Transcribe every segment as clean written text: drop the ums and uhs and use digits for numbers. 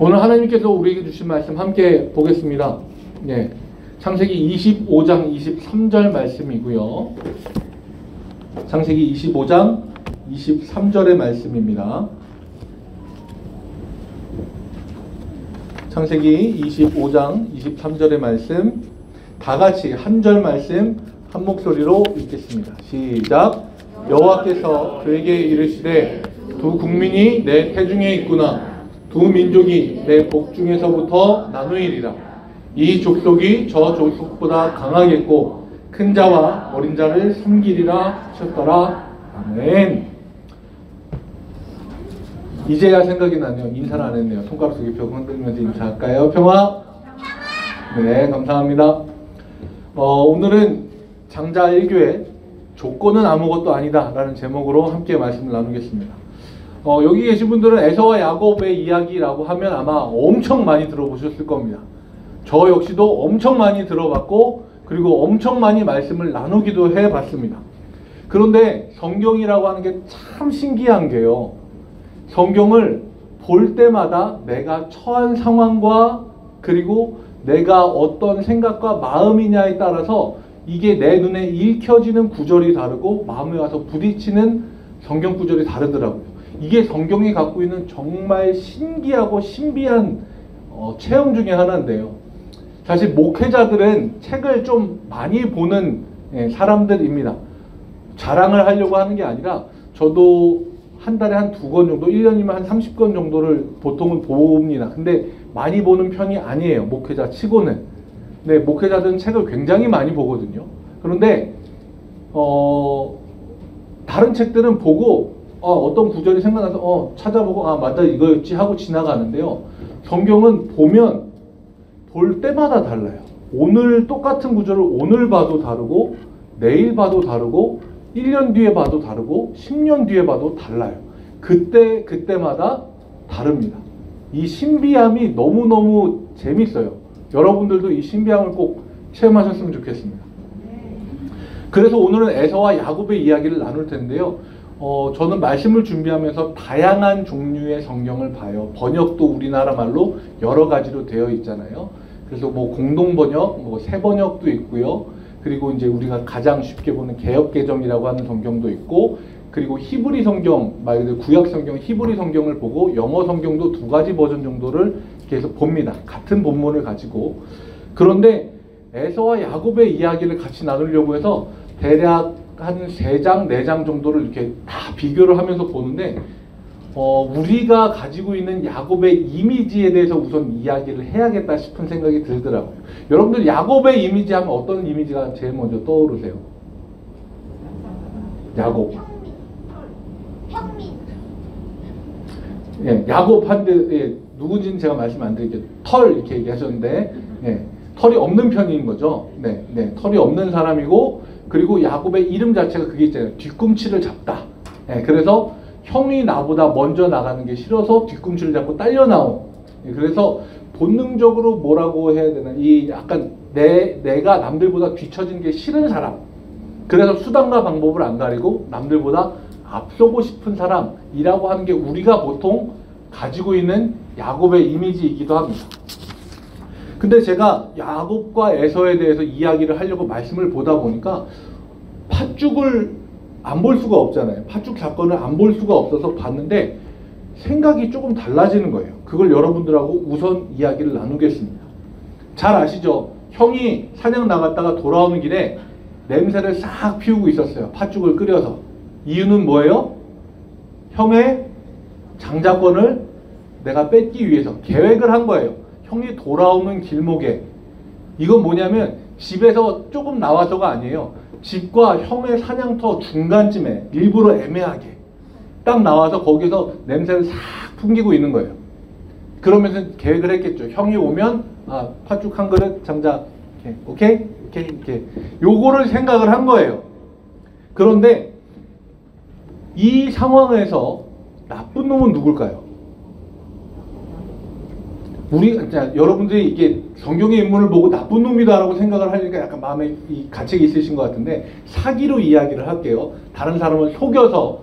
오늘 하나님께서 우리에게 주신 말씀 함께 보겠습니다. 네, 창세기 25장 23절 말씀이고요. 창세기 25장 23절의 말씀입니다. 창세기 25장 23절의 말씀, 다 같이 한 절 말씀 한 목소리로 읽겠습니다. 시작. 여호와께서 그에게 이르시되 두 국민이 내 태중에 있구나. 두 민족이 내 복중에서부터 나누이리라. 이 족속이 저 족속보다 강하겠고 큰 자와 어린 자를 섬기리라 하셨더라. 아멘. 이제야 생각이 나네요. 인사를 안 했네요. 손가락 속에 벽 흔들면서 인사할까요? 평화? 네, 감사합니다. 오늘은 장자 1교회 조건은 아무것도 아니다 라는 제목으로 함께 말씀을 나누겠습니다. 여기 계신 분들은 에서와 야곱의 이야기라고 하면 아마 엄청 많이 들어보셨을 겁니다. 저 역시도 엄청 많이 들어봤고 그리고 엄청 많이 말씀을 나누기도 해봤습니다. 그런데 성경이라고 하는 게 참 신기한 게요. 성경을 볼 때마다 내가 처한 상황과 그리고 내가 어떤 생각과 마음이냐에 따라서 이게 내 눈에 읽혀지는 구절이 다르고 마음에 와서 부딪히는 성경 구절이 다르더라고요. 이게 성경이 갖고 있는 정말 신기하고 신비한 체험 중에 하나인데요. 사실 목회자들은 책을 좀 많이 보는 사람들입니다. 자랑을 하려고 하는 게 아니라 저도 한 달에 한 2권 정도, 1년이면 한 30권 정도를 보통은 봅니다. 근데 많이 보는 편이 아니에요. 목회자 치고는. 네, 목회자들은 책을 굉장히 많이 보거든요. 그런데 다른 책들은 보고 어떤 구절이 생각나서 찾아보고 맞다 이거였지 하고 지나가는데요. 성경은 보면 볼 때마다 달라요. 오늘 똑같은 구절을 오늘 봐도 다르고 내일 봐도 다르고 1년 뒤에 봐도 다르고 10년 뒤에 봐도 달라요. 그때마다 다릅니다. 이 신비함이 너무너무 재밌어요. 여러분들도 이 신비함을 꼭 체험하셨으면 좋겠습니다. 그래서 오늘은 에서와 야곱의 이야기를 나눌 텐데요. 저는 말씀을 준비하면서 다양한 종류의 성경을 봐요. 번역도 우리나라 말로 여러 가지로 되어 있잖아요. 그래서 뭐 공동번역, 뭐 새번역도 있고요. 그리고 이제 우리가 가장 쉽게 보는 개역개정이라고 하는 성경도 있고, 그리고 히브리 성경, 말 그대로 구약 성경, 히브리 성경을 보고 영어 성경도 2가지 버전 정도를 계속 봅니다. 같은 본문을 가지고. 그런데 에서와 야곱의 이야기를 같이 나누려고 해서 대략 한 3장, 4장 정도를 이렇게 다 비교를 하면서 보는데 우리가 가지고 있는 야곱의 이미지에 대해서 우선 이야기를 해야겠다 싶은 생각이 들더라고요. 여러분들 야곱의 이미지 하면 어떤 이미지가 제일 먼저 떠오르세요? 야곱. 예, 야곱 한데 누군지는 제가 말씀 안 드릴게요. 털 이렇게 얘기하셨는데 털이 없는 편인 거죠. 털이 없는 사람이고, 그리고 야곱의 이름 자체가 그게 있잖아요. 뒤꿈치를 잡다. 그래서 형이 나보다 먼저 나가는 게 싫어서 뒤꿈치를 잡고 딸려 나온. 그래서 본능적으로 뭐라고 해야 되나, 이 약간 내가 남들보다 뒤처진 게 싫은 사람. 그래서 수단과 방법을 안 가리고 남들보다 앞서고 싶은 사람이라고 하는 게 우리가 보통 가지고 있는 야곱의 이미지이기도 합니다. 근데 제가 야곱과 에서에 대해서 이야기를 하려고 말씀을 보다 보니까 팥죽을 안 볼 수가 없잖아요. 팥죽 사건을 안 볼 수가 없어서 봤는데 생각이 조금 달라지는 거예요. 그걸 여러분들하고 우선 이야기를 나누겠습니다. 잘 아시죠? 형이 사냥 나갔다가 돌아오는 길에 냄새를 싹 피우고 있었어요. 팥죽을 끓여서. 이유는 뭐예요? 형의 장자권을 내가 뺏기 위해서 계획을 한 거예요. 형이 돌아오는 길목에. 이건 뭐냐면 집에서 조금 나와서가 아니에요. 집과 형의 사냥터 중간쯤에 일부러 애매하게 딱 나와서 거기서 냄새를 싹 풍기고 있는 거예요. 그러면서 계획을 했겠죠. 형이 오면 팥죽 한 그릇 장자 오케이? 요거를 생각을 한 거예요. 그런데 이 상황에서 나쁜 놈은 누굴까요? 여러분들이 이게 성경의 인물을 보고 나쁜 놈이다라고 생각을 하니까 약간 마음에 이 가책이 있으신 것 같은데, 사기로 이야기를 할게요. 다른 사람을 속여서,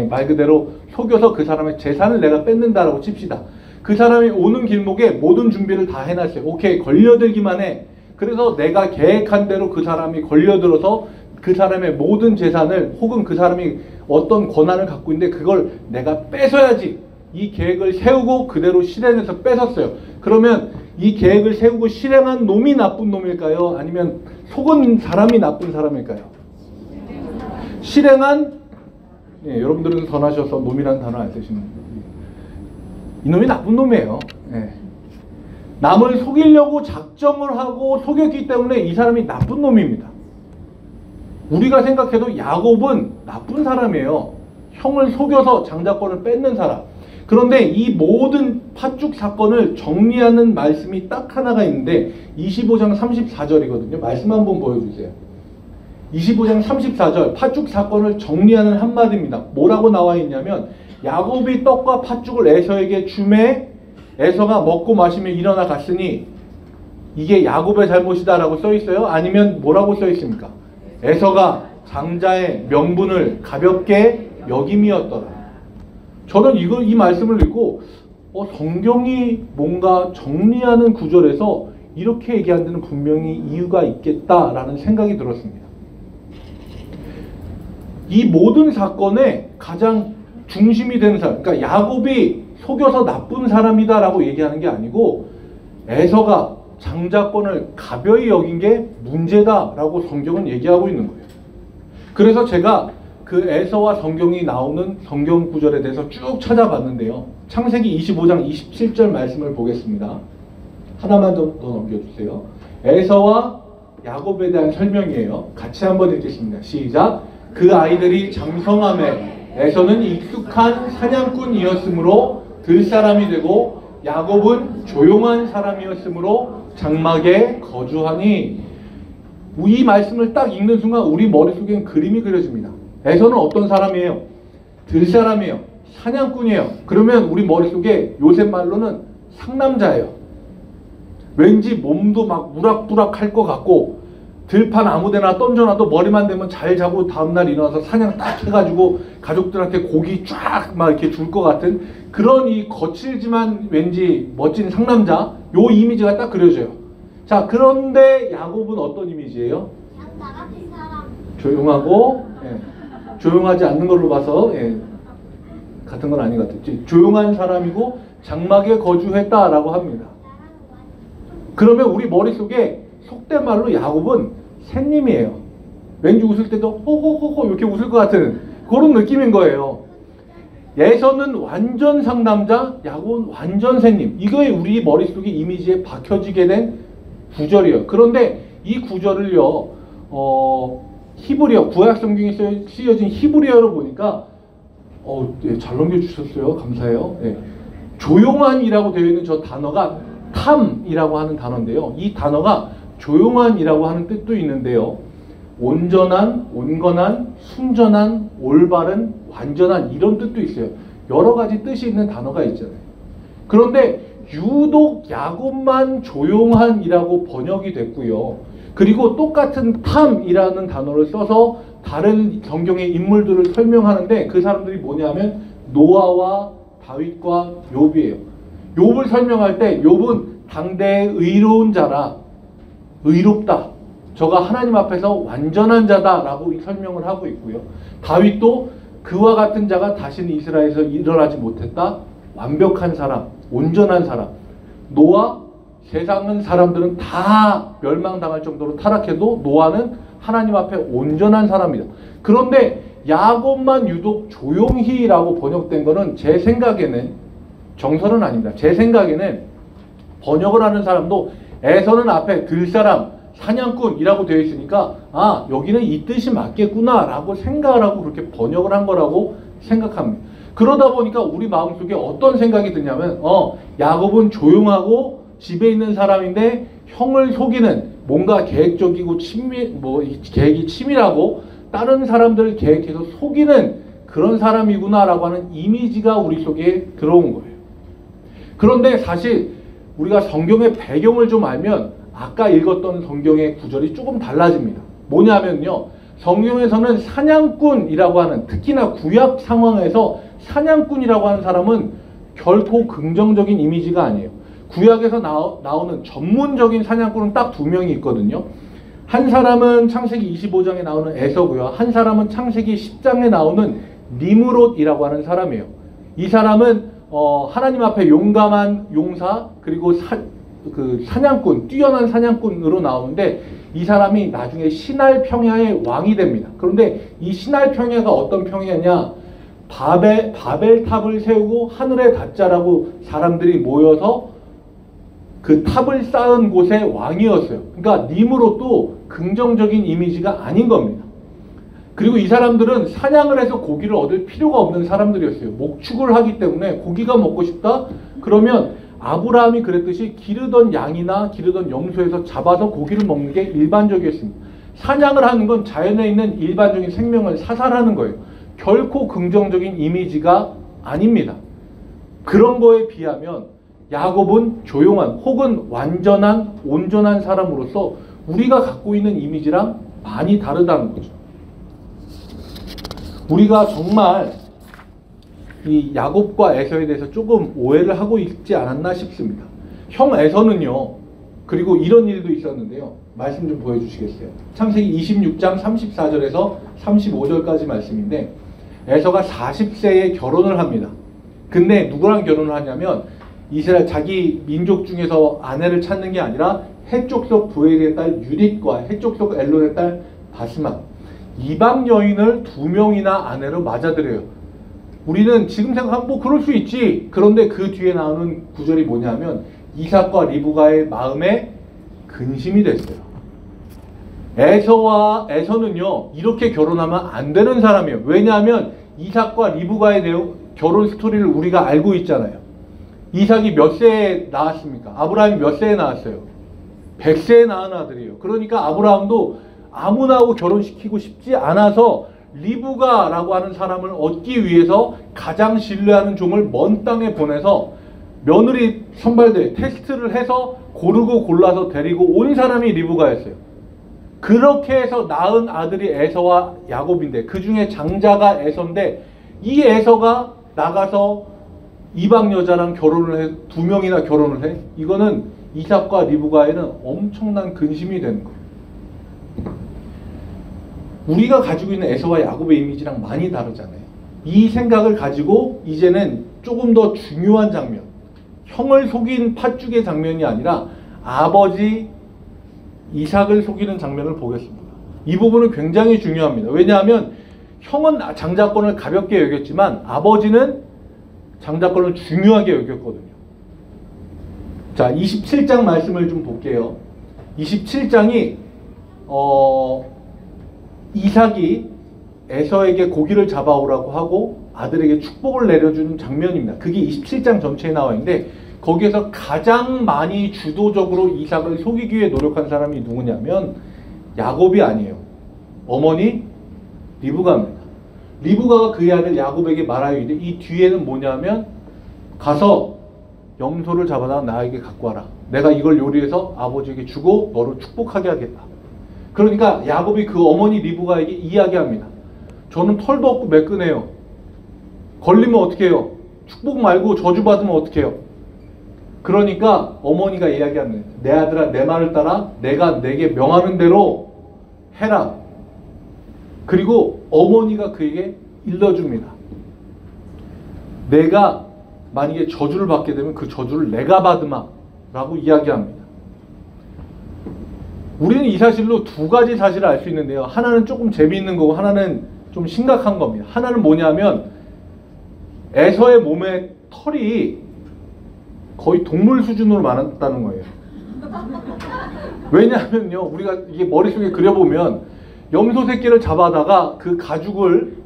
말 그대로 속여서 그 사람의 재산을 내가 뺏는다라고 칩시다. 그 사람이 오는 길목에 모든 준비를 다 해놨어요. 오케이, 걸려들기만 해. 그래서 내가 계획한 대로 그 사람이 걸려들어서 그 사람의 모든 재산을, 혹은 그 사람이 어떤 권한을 갖고 있는데 그걸 내가 뺏어야지, 이 계획을 세우고 그대로 실행해서 뺏었어요. 그러면 이 계획을 세우고 실행한 놈이 나쁜 놈일까요? 아니면 속은 사람이 나쁜 사람일까요? 실행한, 예, 여러분들은 선하셔서 놈이라는 단어 안 쓰시는 이놈이 나쁜 놈이에요. 예. 남을 속이려고 작정을 하고 속였기 때문에 이 사람이 나쁜 놈입니다. 우리가 생각해도 야곱은 나쁜 사람이에요. 형을 속여서 장자권을 뺏는 사람. 그런데 이 모든 팥죽 사건을 정리하는 말씀이 딱 하나가 있는데 25장 34절이거든요. 말씀 한번 보여주세요. 25장 34절 팥죽 사건을 정리하는 한마디입니다. 뭐라고 나와 있냐면, 야곱이 떡과 팥죽을 에서에게 주매 에서가 먹고 마시며 일어나 갔으니 이게 야곱의 잘못이다 라고 써 있어요? 아니면 뭐라고 써 있습니까? 에서가 장자의 명분을 가볍게 여김이었더라. 저는 이 말씀을 읽고 성경이 뭔가 정리하는 구절에서 이렇게 얘기하는 데는 분명히 이유가 있겠다라는 생각이 들었습니다. 이 모든 사건의 가장 중심이 되는 사람, 그러니까 야곱이 속여서 나쁜 사람이다 라고 얘기하는 게 아니고 에서가 장자권을 가벼이 여긴 게 문제다 라고 성경은 얘기하고 있는 거예요. 그래서 제가 그 에서와 성경이 나오는 성경 구절에 대해서 쭉 찾아봤는데요. 창세기 25장 27절 말씀을 보겠습니다. 하나만 더 넘겨주세요. 에서와 야곱에 대한 설명이에요. 같이 한번 읽겠습니다. 시작. 그 아이들이 장성함에 에서는 익숙한 사냥꾼이었으므로 들사람이 되고 야곱은 조용한 사람이었으므로 장막에 거주하니. 이 말씀을 딱 읽는 순간 우리 머릿속엔 그림이 그려집니다. 에서는 어떤 사람이에요? 들사람이에요. 사냥꾼이에요. 그러면 우리 머릿속에 요새 말로는 상남자예요. 왠지 몸도 막 우락부락 할 것 같고 들판 아무데나 던져놔도 머리만 대면 잘 자고 다음날 일어나서 사냥 딱 해가지고 가족들한테 고기 쫙 막 이렇게 줄 것 같은 그런 이 거칠지만 왠지 멋진 상남자, 요 이미지가 딱 그려져요. 자, 그런데 야곱은 어떤 이미지예요? 나 같은 사람. 조용하고, 예, 조용하지 않는 걸로 봐서, 예, 같은 건 아닌 것 같았지. 조용한 사람이고 장막에 거주했다라고 합니다. 그러면 우리 머릿속에 속된 말로 야곱은 샌님이에요. 왠지 웃을 때도 호호호호 이렇게 웃을 것 같은 그런 느낌인 거예요. 에서는 완전 상남자, 야곱은 완전 샌님. 이거에 우리 머릿속에 이미지에 박혀지게 된 구절이에요. 그런데 이 구절을요, 히브리어, 구약성경에 쓰여진 히브리어로 보니까 예, 잘 넘겨주셨어요. 감사해요. 예. 조용한이라고 되어 있는 저 단어가 탐이라고 하는 단어인데요. 이 단어가 조용한이라고 하는 뜻도 있는데요. 온전한, 온건한, 순전한, 올바른, 완전한 이런 뜻도 있어요. 여러 가지 뜻이 있는 단어가 있잖아요. 그런데 유독 야곱만 조용한이라고 번역이 됐고요. 그리고 똑같은 탐이라는 단어를 써서 다른 성경의 인물들을 설명하는데 그 사람들이 뭐냐면 노아와 다윗과 욥이에요. 욥을 설명할 때 욥은 당대의 의로운 자라, 의롭다, 저가 하나님 앞에서 완전한 자다라고 설명을 하고 있고요. 다윗도 그와 같은 자가 다시는 이스라엘에서 일어나지 못했다, 완벽한 사람, 온전한 사람. 노아, 세상은 사람들은 다 멸망당할 정도로 타락해도 노아는 하나님 앞에 온전한 사람이다. 그런데 야곱만 유독 조용히라고 번역된 거는 제 생각에는, 정설은 아닙니다. 제 생각에는 번역을 하는 사람도 에서는 앞에 들사람, 사냥꾼이라고 되어 있으니까 아, 여기는 이 뜻이 맞겠구나 라고 생각을 하고 그렇게 번역을 한 거라고 생각합니다. 그러다 보니까 우리 마음속에 어떤 생각이 드냐면 야곱은 조용하고 집에 있는 사람인데 형을 속이는, 뭔가 계획적이고 계획이 치밀하고 다른 사람들을 계획해서 속이는 그런 사람이구나 라고 하는 이미지가 우리 속에 들어온 거예요. 그런데 사실 우리가 성경의 배경을 좀 알면 아까 읽었던 성경의 구절이 조금 달라집니다. 뭐냐면요, 성경에서는 사냥꾼이라고 하는, 특히나 구약 상황에서 사냥꾼이라고 하는 사람은 결코 긍정적인 이미지가 아니에요. 구약에서 나오는 전문적인 사냥꾼은 딱 두 명이 있거든요. 한 사람은 창세기 25장에 나오는 에서고요. 한 사람은 창세기 10장에 나오는 니므롯이라고 하는 사람이에요. 이 사람은 하나님 앞에 용감한 용사 그리고 사냥꾼, 뛰어난 사냥꾼으로 나오는데 이 사람이 나중에 신할 평야의 왕이 됩니다. 그런데 이 신할 평야가 어떤 평야냐? 바벨탑을 세우고 하늘에 닿자라고 사람들이 모여서 그 탑을 쌓은 곳의 왕이었어요. 그러니까 니므롯도 긍정적인 이미지가 아닌 겁니다. 그리고 이 사람들은 사냥을 해서 고기를 얻을 필요가 없는 사람들이었어요. 목축을 하기 때문에 고기가 먹고 싶다? 그러면 아브라함이 그랬듯이 기르던 양이나 기르던 염소에서 잡아서 고기를 먹는 게 일반적이었습니다. 사냥을 하는 건 자연에 있는 일반적인 생명을 사살하는 거예요. 결코 긍정적인 이미지가 아닙니다. 그런 거에 비하면 야곱은 조용한 혹은 완전한 온전한 사람으로서 우리가 갖고 있는 이미지랑 많이 다르다는 거죠. 우리가 정말 이 야곱과 에서에 대해서 조금 오해를 하고 있지 않았나 싶습니다. 형 에서는요, 그리고 이런 일도 있었는데요. 말씀 좀 보여주시겠어요? 창세기 26장 34절에서 35절까지 말씀인데 에서가 40세에 결혼을 합니다. 근데 누구랑 결혼을 하냐면 이스라엘 자기 민족 중에서 아내를 찾는 게 아니라 해족속 부엘의 딸 유릿과 해족속 엘론의 딸 바스맛, 이방 여인을 2명이나 아내로 맞아들여요. 우리는 지금 생각하면 뭐 그럴 수 있지. 그런데 그 뒤에 나오는 구절이 뭐냐면 이삭과 리브가의 마음에 근심이 됐어요. 에서는요 이렇게 결혼하면 안 되는 사람이에요. 왜냐하면 이삭과 리브가의 결혼 스토리를 우리가 알고 있잖아요. 이삭이 몇 세에 낳았습니까? 아브라함이 몇 세에 낳았어요? 100세에 낳은 아들이에요. 그러니까 아브라함도 아무나하고 결혼시키고 싶지 않아서 리브가라고 하는 사람을 얻기 위해서 가장 신뢰하는 종을 먼 땅에 보내서 며느리 선발대 테스트를 해서 고르고 골라서 데리고 온 사람이 리브가였어요. 그렇게 해서 낳은 아들이 에서와 야곱인데 그 중에 장자가 에서인데 이 에서가 나가서 이방 여자랑 결혼을 해 2명이나 결혼을 해. 이거는 이삭과 리브가에는 엄청난 근심이 되는 거예요. 우리가 가지고 있는 에서와 야곱의 이미지랑 많이 다르잖아요. 이 생각을 가지고 이제는 조금 더 중요한 장면, 형을 속인 팥죽의 장면이 아니라 아버지 이삭을 속이는 장면을 보겠습니다. 이 부분은 굉장히 중요합니다. 왜냐하면 형은 장자권을 가볍게 여겼지만 아버지는 장자권을 중요하게 여겼거든요. 자, 27장 말씀을 좀 볼게요. 27장이 이삭이 에서에게 고기를 잡아오라고 하고 아들에게 축복을 내려주는 장면입니다. 그게 27장 전체에 나와 있는데 거기에서 가장 많이 주도적으로 이삭을 속이기 위해 노력한 사람이 누구냐면 야곱이 아니에요. 어머니 리브가입니다. 리브가가 그의 아들 야곱에게 말하기를 이 뒤에는 뭐냐면 가서 염소를 잡아다 나에게 갖고 와라. 내가 이걸 요리해서 아버지에게 주고 너를 축복하게 하겠다. 그러니까 야곱이 그 어머니 리브가에게 이야기합니다. 저는 털도 없고 매끈해요. 걸리면 어떻게 해요? 축복 말고 저주받으면 어떻게 해요? 그러니까 어머니가 이야기합니다. 내 아들아 내 말을 따라 내가 내게 명하는 대로 해라. 그리고 어머니가 그에게 일러줍니다. 내가 만약에 저주를 받게 되면 그 저주를 내가 받으마 라고 이야기합니다. 우리는 이 사실로 두 가지 사실을 알 수 있는데요. 하나는 조금 재미있는 거고 하나는 좀 심각한 겁니다. 하나는 뭐냐면 에서의 몸에 털이 거의 동물 수준으로 많았다는 거예요. 왜냐하면요, 우리가 이게 머릿속에 그려보면 염소 새끼를 잡아다가 그 가죽을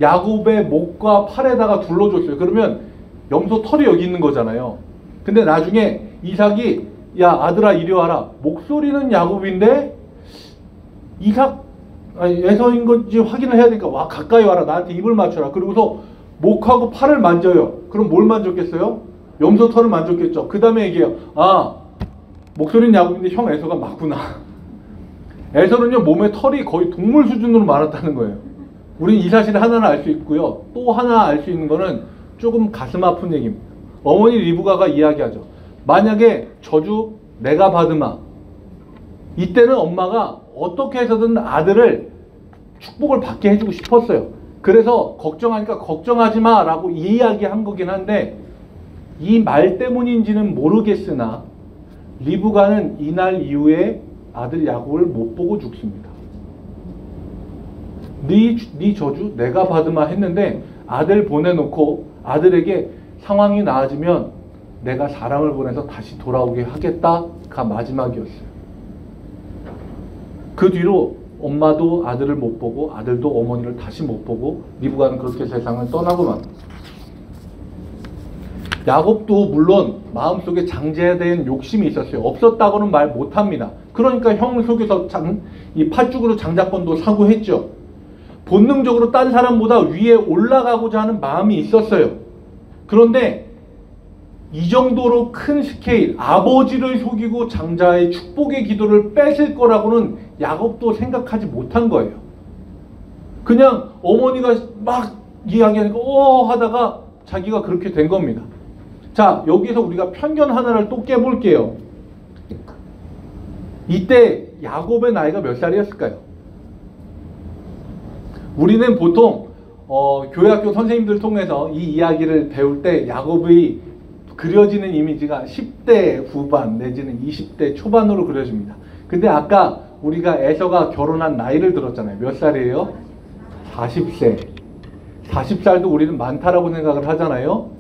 야곱의 목과 팔에다가 둘러줬어요. 그러면 염소 털이 여기 있는 거잖아요. 근데 나중에 이삭이 야 아들아 이리 와라. 목소리는 야곱인데 에서인 건지 확인을 해야 되니까 와 가까이 와라. 나한테 입을 맞춰라. 그리고서 목하고 팔을 만져요. 그럼 뭘 만졌겠어요? 염소 털을 만졌겠죠. 그 다음에 얘기해요. 아 목소리는 야곱인데 형 에서가 맞구나. 에서는요 몸에 털이 거의 동물 수준으로 많았다는 거예요. 우린 이 사실을 하나는 알 수 있고요. 또 하나 알 수 있는 거는 조금 가슴 아픈 얘기입니다. 어머니 리브가가 이야기하죠. 만약에 저주 내가 받으마, 이때는 엄마가 어떻게 해서든 아들을 축복을 받게 해주고 싶었어요. 그래서 걱정하니까 걱정하지 마 라고 이야기한 거긴 한데, 이 말 때문인지는 모르겠으나 리브가는 이날 이후에 아들 야곱을 못 보고 죽습니다. 네 저주 내가 받으마 했는데 아들 보내놓고 아들에게 상황이 나아지면 내가 사람을 보내서 다시 돌아오게 하겠다가 마지막이었어요. 그 뒤로 엄마도 아들을 못 보고 아들도 어머니를 다시 못 보고 리브가는 그렇게 세상을 떠나고 맙니다. 야곱도 물론 마음속에 장자에 대한 욕심이 있었어요. 없었다고는 말 못합니다. 그러니까 형을 속여서 이 팥죽으로 장자권도 사고 했죠. 본능적으로 딴 사람보다 위에 올라가고자 하는 마음이 있었어요. 그런데 이 정도로 큰 스케일, 아버지를 속이고 장자의 축복의 기도를 뺏을 거라고는 야곱도 생각하지 못한 거예요. 그냥 어머니가 막 이야기하니까 하다가 자기가 그렇게 된 겁니다. 자, 여기서 우리가 편견 하나를 또 깨볼게요. 이때 야곱의 나이가 몇 살이었을까요? 우리는 보통 교회학교 선생님들 통해서 이 이야기를 배울 때 야곱의 그려지는 이미지가 10대 후반 내지는 20대 초반으로 그려집니다. 근데 아까 우리가 에서가 결혼한 나이를 들었잖아요. 몇 살이에요? 40세. 40살도 우리는 많다라고 생각을 하잖아요.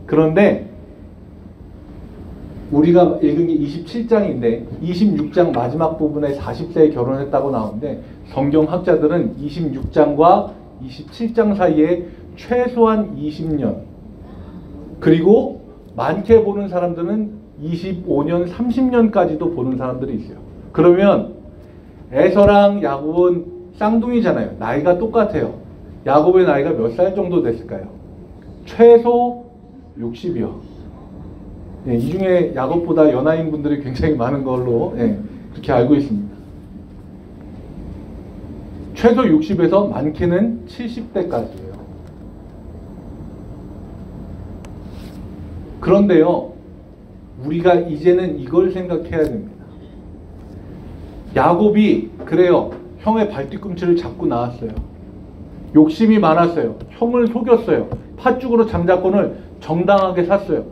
그런데 우리가 읽은 게 27장인데 26장 마지막 부분에 40세에 결혼했다고 나오는데 성경학자들은 26장과 27장 사이에 최소한 20년, 그리고 많게 보는 사람들은 25년, 30년까지도 보는 사람들이 있어요. 그러면 에서랑 야곱은 쌍둥이잖아요. 나이가 똑같아요. 야곱의 나이가 몇 살 정도 됐을까요? 최소 60이요. 네, 이 중에 야곱보다 연하인 분들이 굉장히 많은 걸로 그렇게 알고 있습니다. 최소 60에서 많게는 70대까지예요. 그런데요, 우리가 이제는 이걸 생각해야 됩니다. 야곱이 그래요. 형의 발뒤꿈치를 잡고 나왔어요. 욕심이 많았어요. 형을 속였어요. 팥죽으로 장자권을 정당하게 샀어요.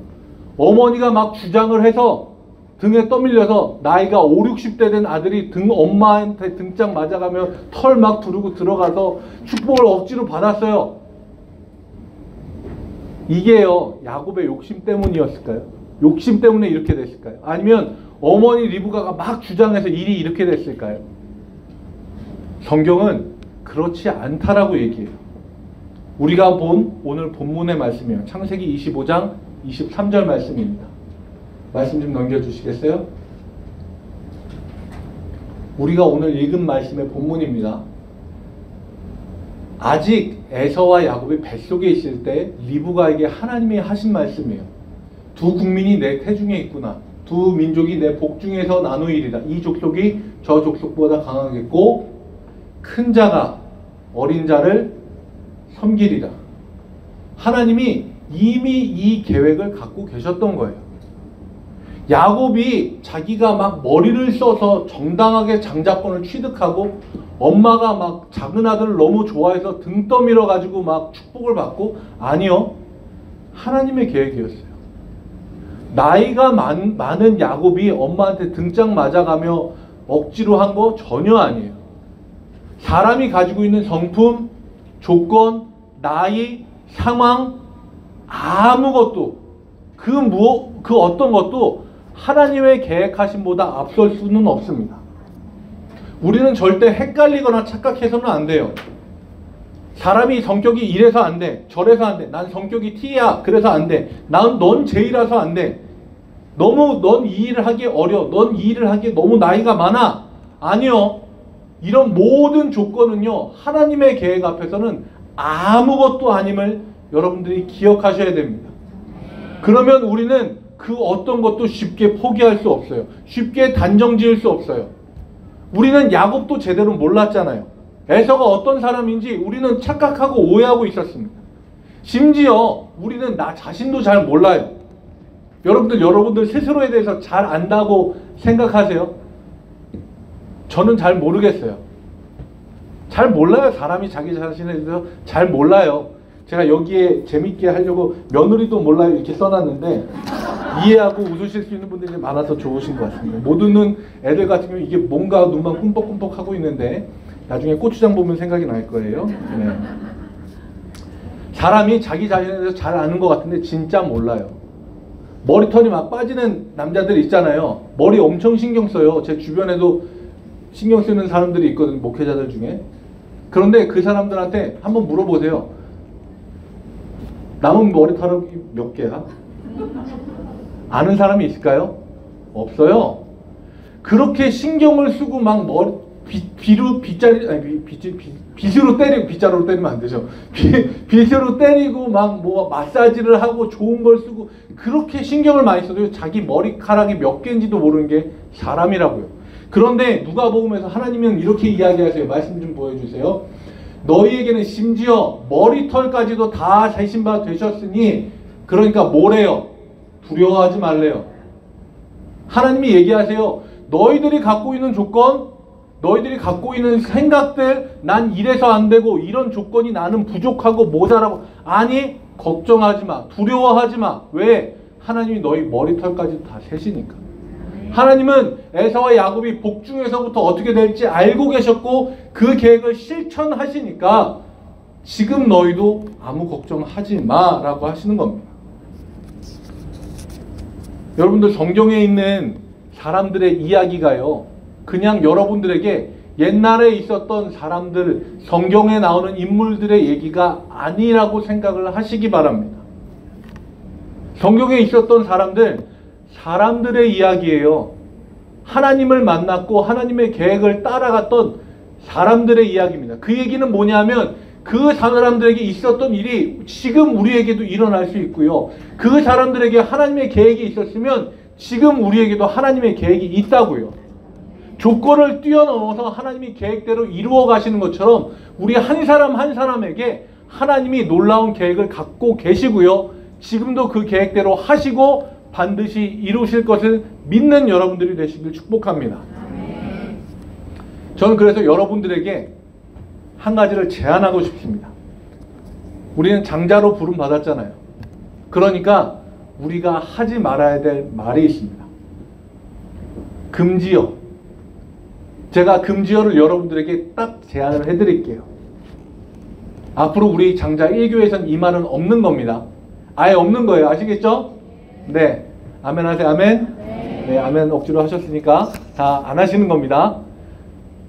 어머니가 막 주장을 해서 등에 떠밀려서 나이가 5, 60대 된 아들이 엄마한테 등짝 맞아가며 털 막 두르고 들어가서 축복을 억지로 받았어요. 이게요, 야곱의 욕심 때문이었을까요? 욕심 때문에 이렇게 됐을까요? 아니면 어머니 리브가가 막 주장해서 일이 이렇게 됐을까요? 성경은 그렇지 않다라고 얘기해요. 우리가 본 오늘 본문의 말씀이에요. 창세기 25장 23절 말씀입니다. 말씀 좀 넘겨주시겠어요? 우리가 오늘 읽은 말씀의 본문입니다. 아직 에서와 야곱이 뱃속에 있을 때 리브가에게 하나님이 하신 말씀이에요. 두 국민이 내 태중에 있구나. 두 민족이 내 복중에서 나누이리라. 이 족속이 저 족속보다 강하겠고 큰 자가 어린 자를 섬기리라. 하나님이 이미 이 계획을 갖고 계셨던 거예요. 야곱이 자기가 막 머리를 써서 정당하게 장자권을 취득하고 엄마가 막 작은 아들을 너무 좋아해서 등 떠밀어 가지고 막 축복을 받고, 아니요, 하나님의 계획이었어요. 나이가 많은 야곱이 엄마한테 등짝 맞아가며 억지로 한 거 전혀 아니에요. 사람이 가지고 있는 성품, 조건, 나이, 상황, 아무것도 그 어떤 것도 하나님의 계획하심보다 앞설 수는 없습니다. 우리는 절대 헷갈리거나 착각해서는 안 돼요. 사람이 성격이 이래서 안 돼, 저래서 안 돼, 난 성격이 T야 그래서 안 돼, 넌 J라서 안 돼, 넌 이 일을 하기 어려, 넌 이 일을 하기에 너무 나이가 많아. 아니요. 이런 모든 조건은요, 하나님의 계획 앞에서는 아무것도 아님을 여러분들이 기억하셔야 됩니다. 그러면 우리는 그 어떤 것도 쉽게 포기할 수 없어요. 쉽게 단정 지을 수 없어요. 우리는 야곱도 제대로 몰랐잖아요. 에서가 어떤 사람인지 우리는 착각하고 오해하고 있었습니다. 심지어 우리는 나 자신도 잘 몰라요. 여러분들 스스로에 대해서 잘 안다고 생각하세요? 저는 잘 모르겠어요. 잘 몰라요. 사람이 자기 자신에 대해서 잘 몰라요. 제가 여기에 재밌게 하려고 며느리도 몰라요 이렇게 써놨는데 이해하고 웃으실 수 있는 분들이 많아서 좋으신 것 같습니다. 못 웃는 애들 같은 경우 이게 뭔가 눈만 꿈뻑꿈뻑 하고 있는데 나중에 고추장 보면 생각이 날 거예요. 네. 사람이 자기 자신에 대해서 잘 아는 것 같은데 진짜 몰라요. 머리털이 막 빠지는 남자들 있잖아요. 머리 엄청 신경 써요. 제 주변에도 신경 쓰는 사람들이 있거든요. 목회자들 중에. 그런데 그 사람들한테 한번 물어보세요. 남은 머리털이 몇 개야? 아는 사람이 있을까요? 없어요. 그렇게 신경을 쓰고 막 빗으로 때리고, 빗자루로 때리면 안 되죠. 빗으로 때리고 막 뭐 마사지를 하고 좋은 걸 쓰고 그렇게 신경을 많이 써도 자기 머리카락이 몇 개인지도 모르는 게 사람이라고요. 그런데 누가복음에서 하나님은 이렇게 이야기하세요. 말씀 좀 보여주세요. 너희에게는 심지어 머리털까지도 다 세신 바 되셨으니, 그러니까 뭐래요? 두려워하지 말래요. 하나님이 얘기하세요. 너희들이 갖고 있는 조건, 너희들이 갖고 있는 생각들, 난 이래서 안 되고 이런 조건이 나는 부족하고 모자라고, 아니 걱정하지 마, 두려워하지 마. 왜? 하나님이 너희 머리털까지 다 세시니까. 하나님은 에사와 야곱이 복중에서부터 어떻게 될지 알고 계셨고 그 계획을 실천하시니까 지금 너희도 아무 걱정하지 마 라고 하시는 겁니다. 여러분들 성경에 있는 사람들의 이야기가요, 그냥 여러분들에게 옛날에 있었던 사람들, 성경에 나오는 인물들의 얘기가 아니라고 생각을 하시기 바랍니다. 성경에 있었던 사람들의 이야기예요. 하나님을 만났고 하나님의 계획을 따라갔던 사람들의 이야기입니다. 그 얘기는 뭐냐면 그 사람들에게 있었던 일이 지금 우리에게도 일어날 수 있고요. 그 사람들에게 하나님의 계획이 있었으면 지금 우리에게도 하나님의 계획이 있다고요. 조건을 뛰어넘어서 하나님이 계획대로 이루어 가시는 것처럼 우리 한 사람 한 사람에게 하나님이 놀라운 계획을 갖고 계시고요. 지금도 그 계획대로 하시고 반드시 이루실 것을 믿는 여러분들이 되시길 축복합니다. 저는 그래서 여러분들에게 한 가지를 제안하고 싶습니다. 우리는 장자로 부름 받았잖아요. 그러니까 우리가 하지 말아야 될 말이 있습니다. 금지어. 제가 금지어를 여러분들에게 딱 제안을 해드릴게요. 앞으로 우리 장자 1교회에서는 이 말은 없는 겁니다. 아예 없는 거예요. 아시겠죠? 네. 아멘 하세요. 아멘? 네, 아멘 억지로 하셨으니까 다 안 하시는 겁니다.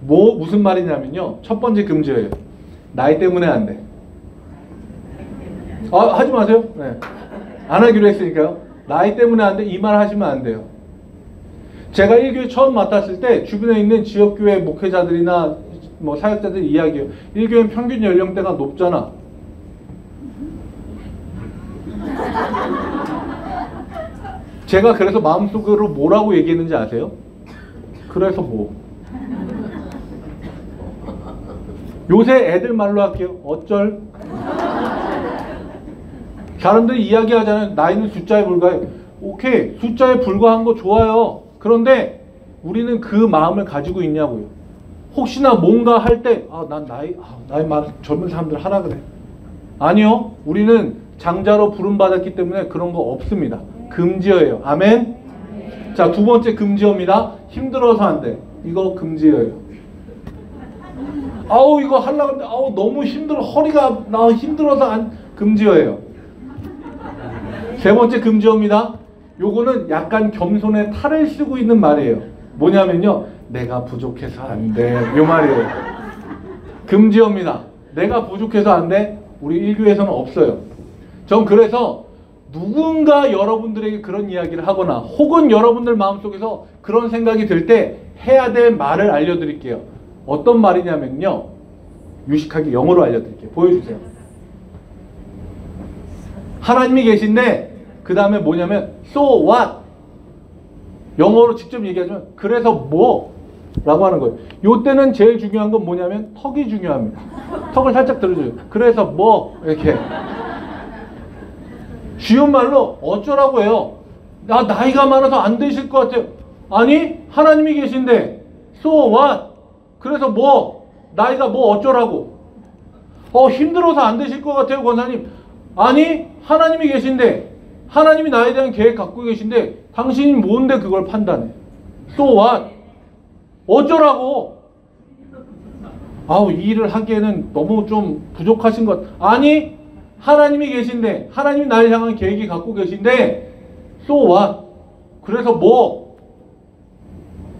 무슨 말이냐면요. 첫 번째 금지어예요. 나이 때문에 안 돼. 하지 마세요. 네. 안 하기로 했으니까요. 나이 때문에 안 돼. 이 말 하시면 안 돼요. 제가 1교회 처음 맡았을 때 주변에 있는 지역교회 목회자들이나 뭐 사역자들 이야기해요. 1교회 평균 연령대가 높잖아. 제가 그래서 마음속으로 뭐라고 얘기했는지 아세요? 그래서 뭐? 요새 애들 말로 할게요. 어쩔? 사람들이 이야기하잖아요. 나이는 숫자에 불과해. 오케이, 숫자에 불과한 거 좋아요. 그런데 우리는 그 마음을 가지고 있냐고요. 혹시나 뭔가 할 때 난 나이 많은 젊은 사람들 하라 그래. 아니요. 우리는 장자로 부름받았기 때문에 그런 거 없습니다. 금지어예요. 아멘? 자, 두 번째 금지어입니다. 힘들어서 안 돼. 이거 금지어예요. 이거 하려고 하는데 너무 힘들어. 허리가 나 힘들어서 금지어예요. 세 번째 금지어입니다. 요거는 약간 겸손의 탈을 쓰고 있는 말이에요. 뭐냐면요. 내가 부족해서 안 돼. 요 말이에요. 금지어입니다. 내가 부족해서 안 돼. 우리 1교에서는 없어요. 전 그래서 누군가 여러분들에게 그런 이야기를 하거나 혹은 여러분들 마음속에서 그런 생각이 들 때 해야 될 말을 알려드릴게요. 어떤 말이냐면요. 유식하게 영어로 알려드릴게요. 보여주세요. 하나님이 계신데 그 다음에 뭐냐면 so what? 영어로 직접 얘기하자면 그래서 뭐? 라고 하는 거예요. 요때는 제일 중요한 건 뭐냐면 턱이 중요합니다. 턱을 살짝 들어줘요. 그래서 뭐? 이렇게. 쉬운 말로 어쩌라고 해요. 나이가 많아서 안 되실 것 같아요. 아니 하나님이 계신데 so what? 그래서 뭐 나이가 뭐 어쩌라고? 힘들어서 안 되실 것 같아요 권사님. 아니 하나님이 계신데 하나님이 나에 대한 계획 갖고 계신데 당신이 뭔데 그걸 판단해? so what? 어쩌라고? 이 일을 하기에는 너무 좀 부족하신 것. 아니 하나님이 계신데 하나님이 나를 향한 계획이 갖고 계신데 so what? 그래서 뭐?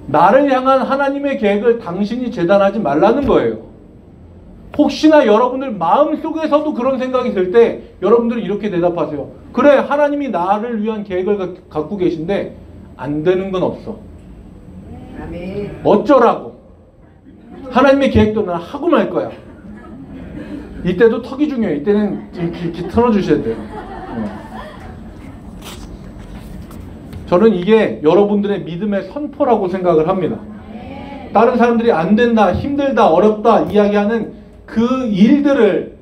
나를 향한 하나님의 계획을 당신이 재단하지 말라는 거예요. 혹시나 여러분들 마음속에서도 그런 생각이 들 때 여러분들이 이렇게 대답하세요. 그래 하나님이 나를 위한 계획을 갖고 계신데 안 되는 건 없어. 아멘. 어쩌라고? 하나님의 계획도 난 하고 말 거야. 이때도 턱이 중요해요. 이때는 이렇게 틀어주셔야 돼요. 저는 이게 여러분들의 믿음의 선포라고 생각을 합니다. 다른 사람들이 안 된다, 힘들다, 어렵다 이야기하는 그 일들을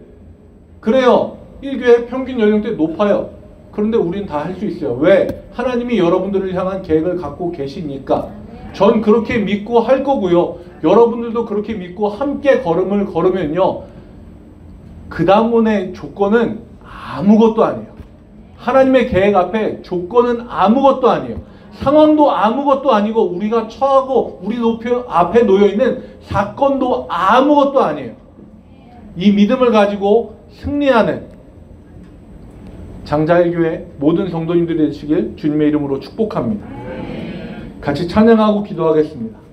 그래요. 1교회 평균 연령대 높아요. 그런데 우린 다 할 수 있어요. 왜? 하나님이 여러분들을 향한 계획을 갖고 계시니까. 전 그렇게 믿고 할 거고요. 여러분들도 그렇게 믿고 함께 걸음을 걸으면요. 그 다음의 조건은 아무것도 아니에요. 하나님의 계획 앞에 조건은 아무것도 아니에요. 상황도 아무것도 아니고 우리가 처하고 우리 앞에 놓여있는 사건도 아무것도 아니에요. 이 믿음을 가지고 승리하는 장자일교회 모든 성도님들이 되시길 주님의 이름으로 축복합니다. 같이 찬양하고 기도하겠습니다.